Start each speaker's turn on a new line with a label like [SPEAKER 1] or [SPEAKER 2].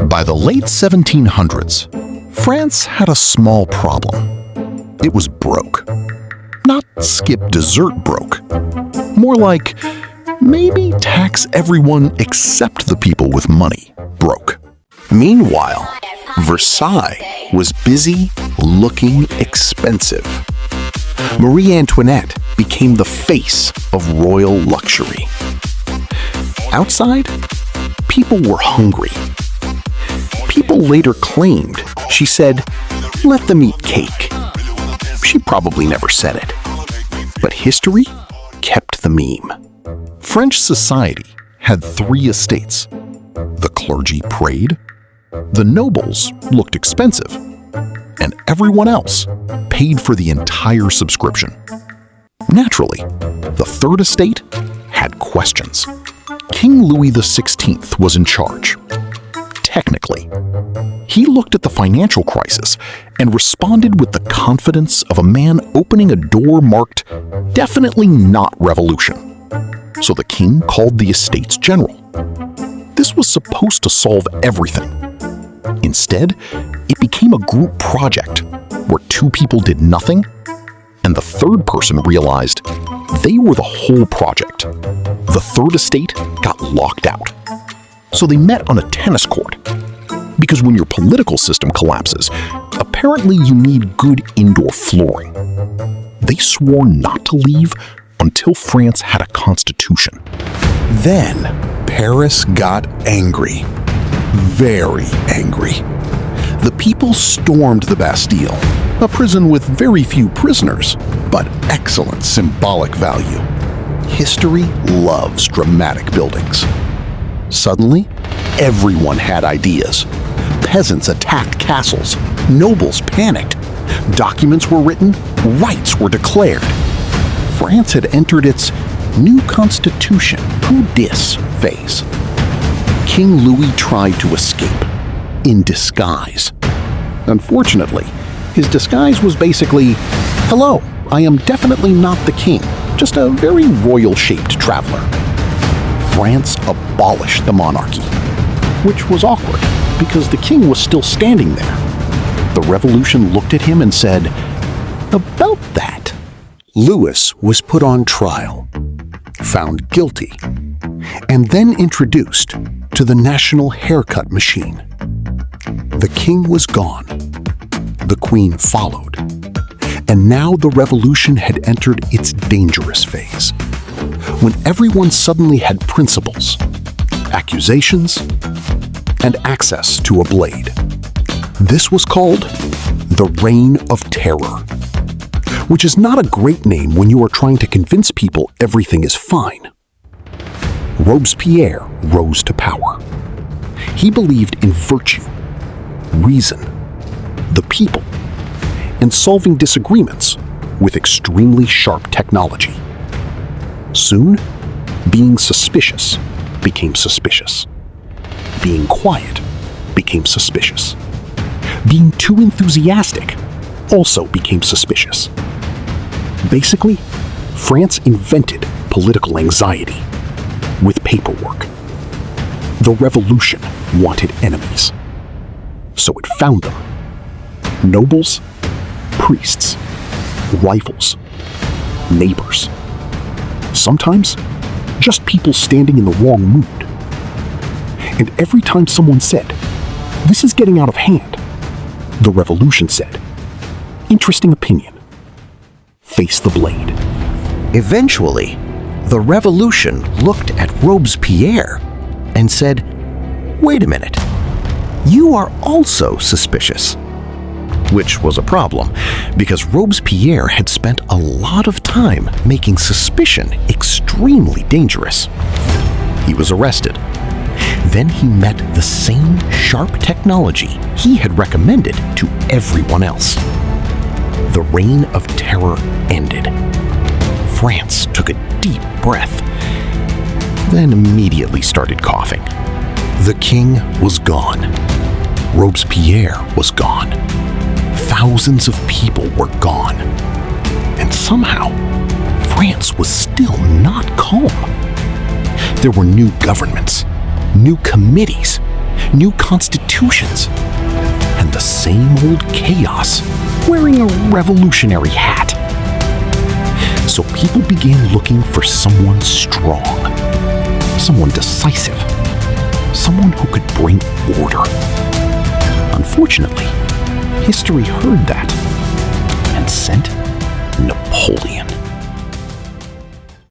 [SPEAKER 1] By the late 1700s, France had a small problem. It was broke. Not skip dessert broke. More like, maybe tax everyone except the people with money broke. Meanwhile, Versailles was busy looking expensive. Marie Antoinette became the face of royal luxury. Outside, people were hungry. People later claimed she said, "Let them eat cake." She probably never said it. But history kept the meme. French society had three estates. The clergy prayed, the nobles looked expensive, and everyone else paid for the entire subscription. Naturally, the third estate had questions. King Louis XVI was in charge. Technically, he looked at the financial crisis and responded with the confidence of a man opening a door marked "Definitely not revolution." So the king called the Estates General. This was supposed to solve everything. Instead, it became a group project where two people did nothing, and the third person realized they were the whole project. The third estate got locked out. So they met on a tennis court. Because when your political system collapses, apparently you need good indoor flooring. They swore not to leave until France had a constitution. Then Paris got angry. Very angry. The people stormed the Bastille, a prison with very few prisoners, but excellent symbolic value. History loves dramatic buildings. Suddenly, everyone had ideas. Peasants attacked castles, nobles panicked, documents were written, rights were declared. France had entered its new constitution, who dis phase. King Louis tried to escape, in disguise. Unfortunately, his disguise was basically, "Hello, I am definitely not the king, just a very royal-shaped traveler." France abolished the monarchy, which was awkward because the king was still standing there. The revolution looked at him and said, "About that." Louis was put on trial, found guilty, and then introduced to the national haircut machine. The king was gone. The queen followed. And now the revolution had entered its dangerous phase, when everyone suddenly had principles, accusations, and access to a blade. This was called the Reign of Terror, which is not a great name when you are trying to convince people everything is fine. Robespierre rose to power. He believed in virtue, reason, the people, and solving disagreements with extremely sharp technology. Soon, being suspicious became suspicious. Being quiet became suspicious. Being too enthusiastic also became suspicious. Basically, France invented political anxiety with paperwork. The revolution wanted enemies, so it found them. Nobles, priests, rivals, neighbors. Sometimes, just people standing in the wrong mood. And every time someone said, "This is getting out of hand," the revolution said, "Interesting opinion. Face the blade." Eventually, the revolution looked at Robespierre and said, "Wait a minute, you are also suspicious." Which was a problem, because Robespierre had spent a lot of time making suspicion extremely dangerous. He was arrested. Then he met the same sharp technology he had recommended to everyone else. The Reign of Terror ended. France took a deep breath, then immediately started coughing. The king was gone. Robespierre was gone. Thousands of people were gone. And somehow, France was still not calm. There were new governments, new committees, new constitutions, and the same old chaos wearing a revolutionary hat. So people began looking for someone strong, someone decisive, someone who could bring order. Unfortunately, history heard that and sent Napoleon.